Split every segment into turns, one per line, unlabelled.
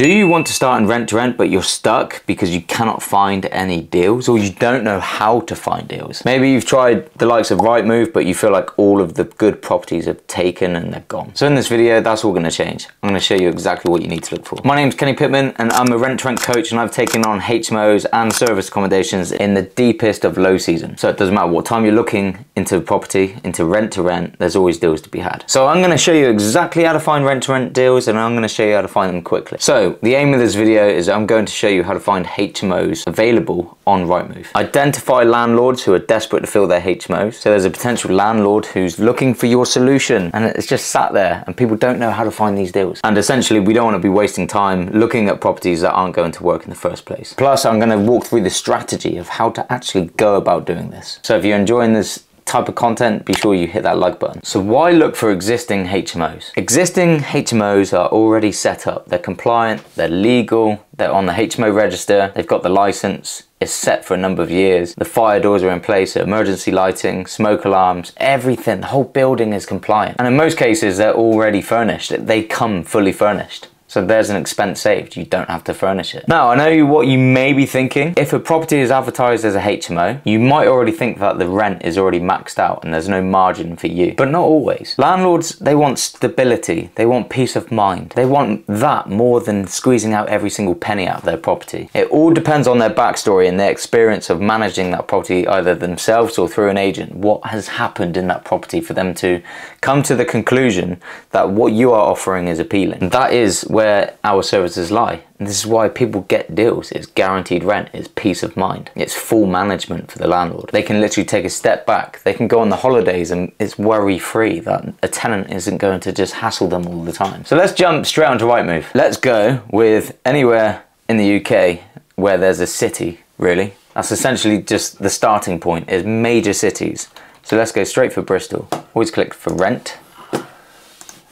Do you want to start in rent to rent but you're stuck because you cannot find any deals, or you don't know how to find deals? Maybe you've tried the likes of Rightmove but you feel like all of the good properties have taken and they're gone. So in this video, that's all going to change. I'm going to show you exactly what you need to look for. My name's Kenny Pittman and I'm a rent to rent coach, and I've taken on HMOs and service accommodations in the deepest of low season. So it doesn't matter what time you're looking into property, into rent to rent, there's always deals to be had. So I'm going to show you exactly how to find rent to rent deals, and I'm going to show you how to find them quickly. So the aim of this video is I'm going to show you how to find HMOs available on Rightmove. Identify landlords who are desperate to fill their HMOs. So there's a potential landlord who's looking for your solution and it's just sat there and people don't know how to find these deals. And essentially we don't want to be wasting time looking at properties that aren't going to work in the first place. Plus I'm going to walk through the strategy of how to actually go about doing this. So if you're enjoying this type of content, be sure you hit that like button. So why look for existing HMOs? Existing HMOs are already set up. They're compliant, they're legal, they're on the HMO register, they've got the license, it's set for a number of years, the fire doors are in place, emergency lighting, smoke alarms, everything, the whole building is compliant. And in most cases, they're already furnished. They come fully furnished. So there's an expense saved, you don't have to furnish it. Now, I know what you may be thinking. If a property is advertised as a HMO, you might already think that the rent is already maxed out and there's no margin for you, but not always. Landlords, they want stability, they want peace of mind. They want that more than squeezing out every single penny out of their property. It all depends on their backstory and their experience of managing that property either themselves or through an agent. What has happened in that property for them to come to the conclusion that what you are offering is appealing. And that is where our services lie. And this is why people get deals. It's guaranteed rent, it's peace of mind, it's full management for the landlord. They can literally take a step back, they can go on the holidays and it's worry free that a tenant isn't going to just hassle them all the time. So let's jump straight onto Rightmove. Let's go with anywhere in the UK where there's a city, really. That's essentially just the starting point, is major cities. So let's go straight for Bristol. Always click for rent.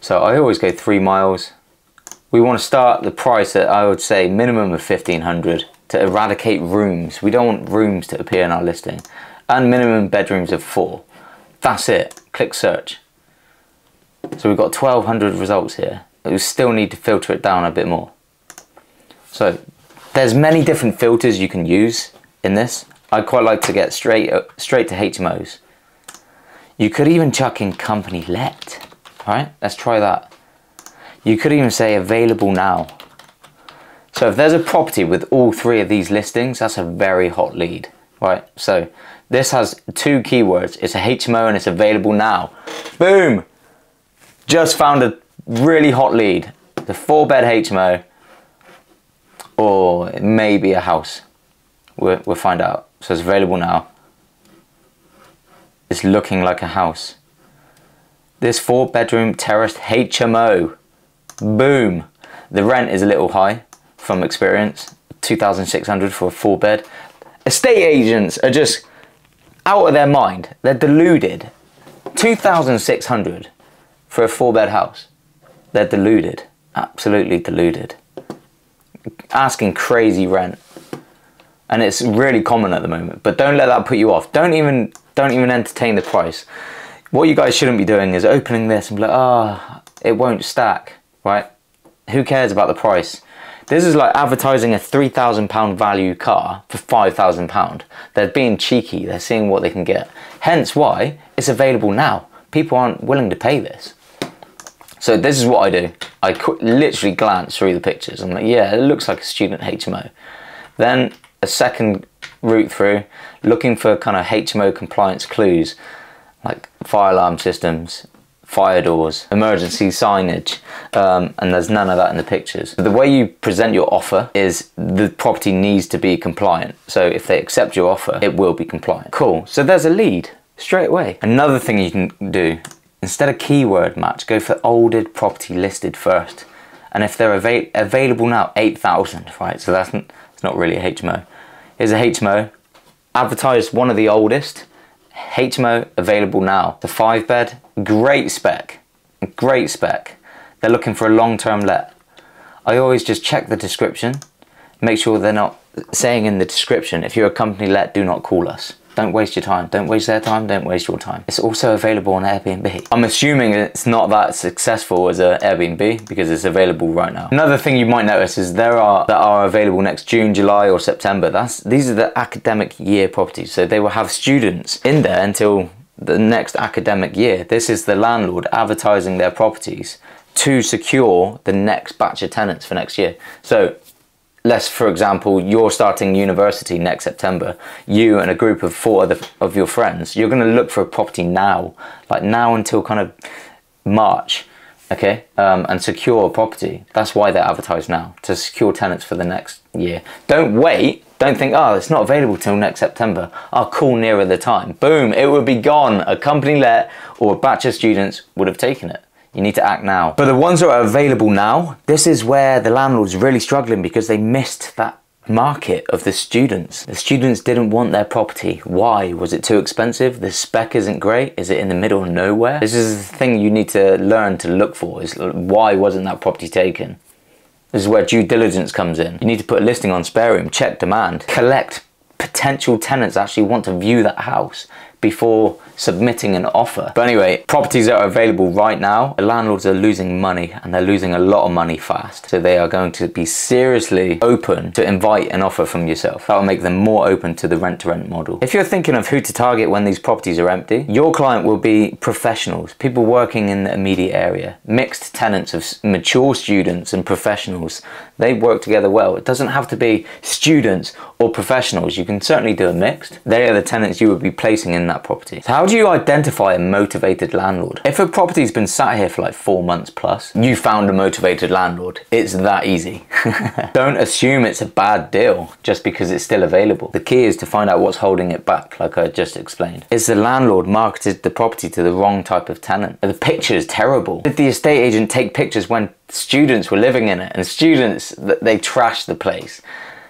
So I always go 3 miles. We want to start the price at, I would say, minimum of 1,500 to eradicate rooms. We don't want rooms to appear in our listing. And minimum bedrooms of 4. That's it. Click search. So we've got 1,200 results here. But we still need to filter it down a bit more. So there's many different filters you can use in this. I quite like to get straight to HMOs. You could even chuck in company let. Alright, let's try that. You could even say available now. So if there's a property with all 3 of these listings, that's a very hot lead, right? So this has 2 keywords. It's a HMO and it's available now. Boom! Just found a really hot lead. The 4-bed HMO, or it may be a house. We'll find out. So it's available now. It's looking like a house. This 4-bedroom terraced HMO. Boom! The rent is a little high from experience, 2,600 for a 4-bed. Estate agents are just out of their mind. They're deluded. 2,600 for a 4-bed house. They're deluded. Absolutely deluded. Asking crazy rent. And it's really common at the moment, but don't let that put you off. Don't even entertain the price. What you guys shouldn't be doing is opening this and be like, ah, it won't stack. Right? Who cares about the price? This is like advertising a £3,000 value car for £5,000. They're being cheeky, they're seeing what they can get. Hence why it's available now. People aren't willing to pay this. So this is what I do. I literally glance through the pictures. I'm like, yeah, it looks like a student HMO. Then a second route through, looking for kind of HMO compliance clues, like fire alarm systems, fire doors, emergency signage, and there's none of that in the pictures. The way you present your offer is the property needs to be compliant. So if they accept your offer, it will be compliant. Cool, so there's a lead straight away. Another thing you can do, instead of keyword match, go for oldest property listed first. And if they're available now, 8,000, right? So that's not really a HMO. Here's a HMO, advertised one of the oldest, HMO available now. The 5-bed, great spec, great spec. They're looking for a long-term let. I always just check the description, make sure they're not saying in the description, if you're a company let, do not call us. Don't waste your time. Don't waste their time. Don't waste your time. It's also available on Airbnb. I'm assuming it's not that successful as an Airbnb because it's available right now. Another thing you might notice is that are available next June, July or September. These are the academic year properties. So they will have students in there until the next academic year. This is the landlord advertising their properties to secure the next batch of tenants for next year. So for example, you're starting university next September, you and a group of 4 of your friends, you're going to look for a property now, like now until kind of March, okay, and secure a property. That's why they're advertised now, to secure tenants for the next year. Don't wait. Don't think, oh, it's not available till next September. I'll call nearer the time. Boom, it would be gone. A company let or a batch of students would have taken it. You need to act now. But the ones that are available now, this is where the landlord's really struggling because they missed that market of the students. The students didn't want their property. Why? Was it too expensive? The spec isn't great? Is it in the middle of nowhere? This is the thing you need to learn to look for, is why wasn't that property taken? This is where due diligence comes in. You need to put a listing on Spare Room, check demand, collect potential tenants that actually want to view that house before submitting an offer. But anyway, properties that are available right now, the landlords are losing money, and they're losing a lot of money fast. So they are going to be seriously open to invite an offer from yourself. That will make them more open to the rent-to-rent model. If you're thinking of who to target when these properties are empty, your client will be professionals, people working in the immediate area, mixed tenants of mature students and professionals. They work together well. It doesn't have to be students or professionals. You can certainly do a mixed. They are the tenants you would be placing in that property. So how do you identify a motivated landlord? If a property's been sat here for like 4 months plus, you found a motivated landlord. It's that easy. Don't assume it's a bad deal just because it's still available. The key is to find out what's holding it back, like I just explained. Is the landlord marketed the property to the wrong type of tenant? Are the pictures terrible? Did the estate agent take pictures when students were living in it, and students, they trashed the place?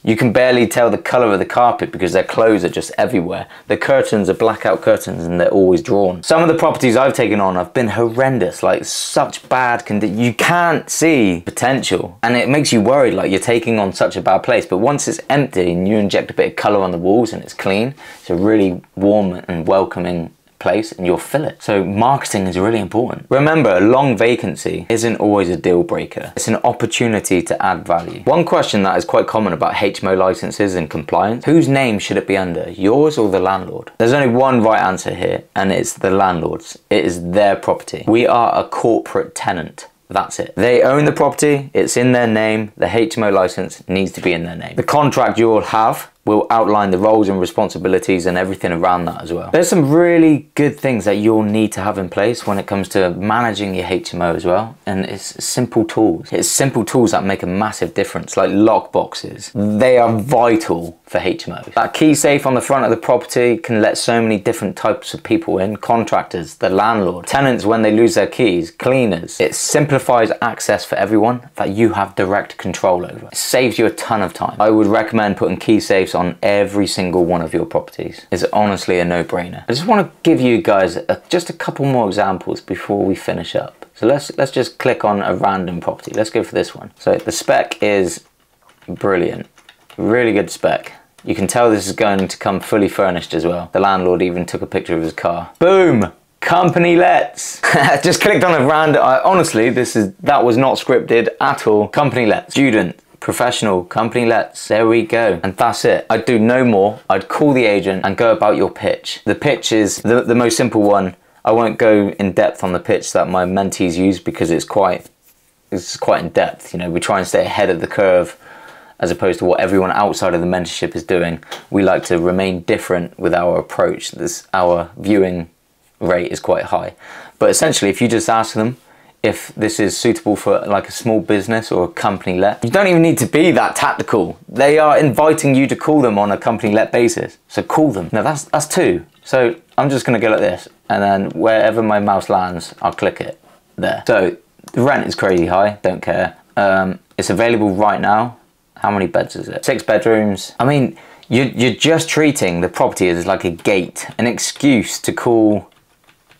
You can barely tell the colour of the carpet because their clothes are just everywhere. The curtains are blackout curtains and they're always drawn. Some of the properties I've taken on have been horrendous, like such bad condition. You can't see potential, and it makes you worried, like you're taking on such a bad place. But once it's empty and you inject a bit of colour on the walls and it's clean, it's a really warm and welcoming place, and you'll fill it. So marketing is really important. Remember, a long vacancy isn't always a deal breaker. It's an opportunity to add value. One question that is quite common about HMO licenses and compliance: whose name should it be under, yours or the landlord? There's only one right answer here, and it's the landlord's. It is their property. We are a corporate tenant. That's it. They own the property, it's in their name, the HMO license needs to be in their name. The contract you'll have will outline the roles and responsibilities and everything around that as well. There's some really good things that you'll need to have in place when it comes to managing your HMO as well, and it's simple tools. It's simple tools that make a massive difference, like lock boxes. They are vital for HMOs. That key safe on the front of the property can let so many different types of people in: contractors, the landlord, tenants when they lose their keys, cleaners. It simplifies access for everyone that you have direct control over. It saves you a ton of time. I would recommend putting key safes on every single one of your properties. It's honestly a no-brainer. I just want to give you guys just a couple more examples before we finish up. So let's just click on a random property. Let's go for this one. So the spec is brilliant. Really good spec. You can tell this is going to come fully furnished as well. The landlord even took a picture of his car. Boom! Company lets. Just clicked on a random. Honestly, that was not scripted at all. Company lets. Student. Professional, company lets. There we go. And that's it. I'd do no more. I'd call the agent and go about your pitch. The pitch is the most simple one. I won't go in depth on the pitch that my mentees use because it's quite in depth. You know, we try and stay ahead of the curve as opposed to what everyone outside of the mentorship is doing. We like to remain different with our approach. Our viewing rate is quite high. But essentially, if you just ask them if this is suitable for like a small business or a company let, you don't even need to be that tactical. They are inviting you to call them on a company let basis. So call them. Now that's 2. So I'm just gonna go like this, and then wherever my mouse lands, I'll click it there. So the rent is crazy high, don't care. It's available right now. How many beds is it? 6 bedrooms. I mean, you're just treating the property as like a gate, an excuse to call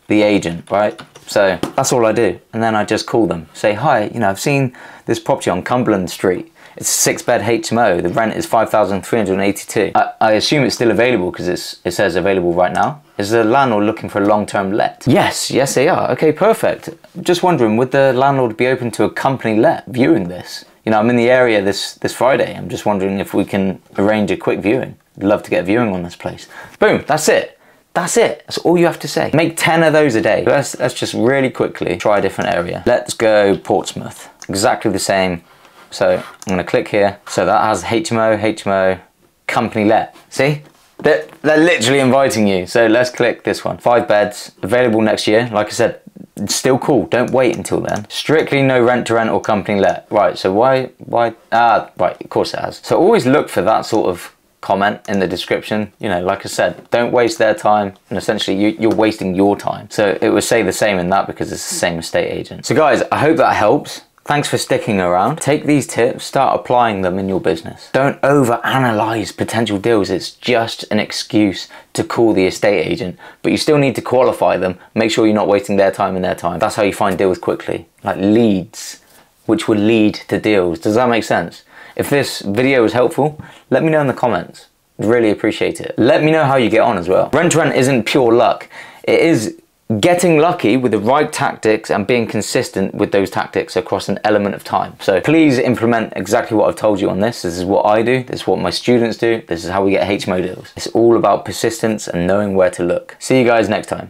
the agent, right? So that's all I do. And then I just call them, say, hi, you know, I've seen this property on Cumberland Street. It's a 6-bed HMO. The rent is 5,382. I assume it's still available because it says available right now. Is the landlord looking for a long-term let? Yes, they are. Okay, perfect. Just wondering, would the landlord be open to a company let viewing this? You know, I'm in the area this Friday. I'm just wondering if we can arrange a quick viewing. I'd love to get a viewing on this place. Boom, that's it. That's it. That's all you have to say. Make 10 of those a day. Let's just really quickly try a different area. Let's go Portsmouth. Exactly the same. So I'm going to click here. So that has HMO, company let. See? They're literally inviting you. So let's click this one. 5 beds, available next year. Like I said, it's still cool. Don't wait until then. Strictly no rent to rent or company let. Right, so why? Right, of course it has. So always look for that sort of comment in the description. You know, like I said, don't waste their time, and essentially you're wasting your time. So it would say the same in that because it's the same estate agent. So guys, I hope that helps. Thanks for sticking around. Take these tips, start applying them in your business. Don't over-analyze potential deals. It's just an excuse to call the estate agent, but you still need to qualify them. Make sure you're not wasting their time and their time. That's how you find deals quickly, like leads, which will lead to deals. Does that make sense? If this video was helpful, let me know in the comments. Really appreciate it. Let me know how you get on as well. Rent to rent isn't pure luck. It is getting lucky with the right tactics and being consistent with those tactics across an element of time. So please implement exactly what I've told you on this. This is what I do. This is what my students do. This is how we get HMO deals. It's all about persistence and knowing where to look. See you guys next time.